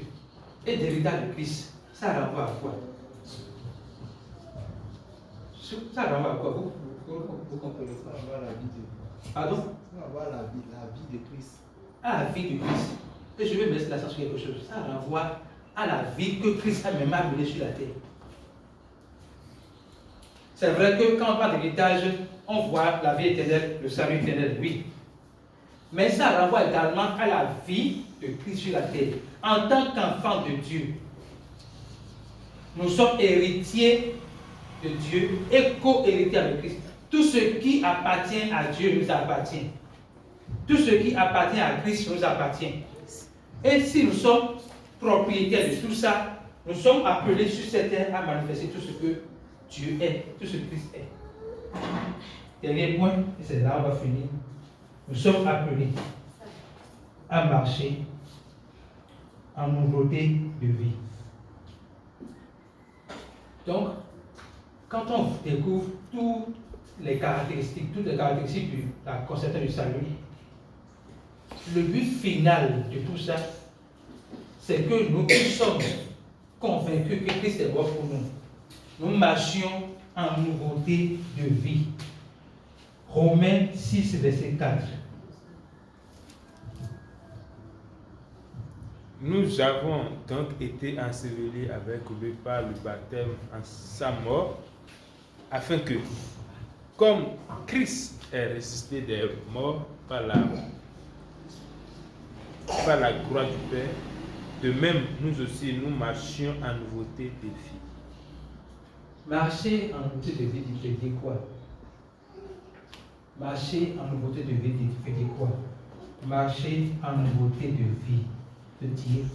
et d'héritage de Christ, ça renvoie à quoi? Ça renvoie à quoi? Vous comprenez? Ça renvoie à la vie de Dieu. Pardon? Ça renvoie à la vie de Christ. À la vie de Christ. Et je vais mettre l'accent sur quelque chose. Ça renvoie à la vie que Christ a même amenée sur la terre. C'est vrai que quand on parle d'héritage, on voit la vie éternelle, le salut éternel, oui. Mais ça renvoie également à la vie de Christ sur la terre. En tant qu'enfant de Dieu, nous sommes héritiers de Dieu et co-héritiers avec Christ. Tout ce qui appartient à Dieu nous appartient. Tout ce qui appartient à Christ nous appartient. Et si nous sommes propriétaires de tout ça, nous sommes appelés sur cette terre à manifester tout ce que Dieu est, tout ce que Christ est. Dernier point, et c'est là où on va finir. Nous sommes appelés à marcher en nouveauté de vie. Donc, quand on découvre toutes les caractéristiques de la conception du salut, le but final de tout ça, c'est que nous sommes convaincus que Christ est mort pour nous. Nous marchions en nouveauté de vie. Romains 6, verset 4. Nous avons donc été ensevelis avec lui par le baptême en sa mort, afin que, comme Christ est ressuscité des morts par la gloire du Père, de même nous aussi nous marchions en nouveauté de vie. Marcher en nouveauté de vie, tu dis quoi? Marcher en nouveauté de vie, tu dis quoi? Marcher en nouveauté de vie, de dire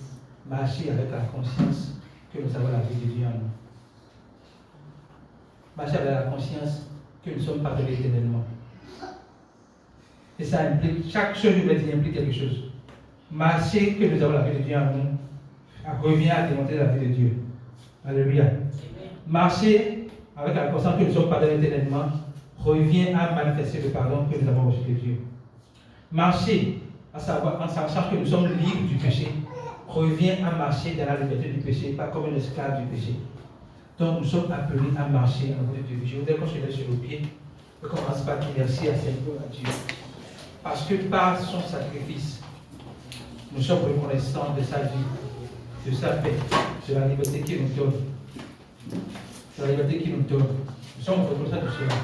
marcher avec la conscience que nous avons la vie de Dieu en nous. Marcher avec la conscience que nous sommes pardonnés éternellement. Et ça implique, chaque chose implique quelque chose. Marcher que nous avons la vie de Dieu en nous revient à démontrer la vie de Dieu. Alléluia. Marcher avec la conscience que nous sommes pardonnés éternellement revient à manifester le pardon que nous avons reçu de Dieu. Marcher en sachant que nous sommes libres du péché revient à marcher dans la liberté du péché, pas comme un esclave du péché. Donc nous sommes appelés à marcher en nouveauté de vie. Je voudrais qu'on se mette sur le pied et commence par dire merci à Seigneur, à Dieu. Parce que par son sacrifice, nous sommes reconnaissants de sa vie, de sa paix, de la liberté qu'il nous donne. De la liberté qu'il nous donne. Nous sommes reconnaissants de cela.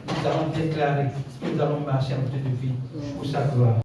Nous allons déclarer que nous allons marcher en toute de vie pour sa gloire.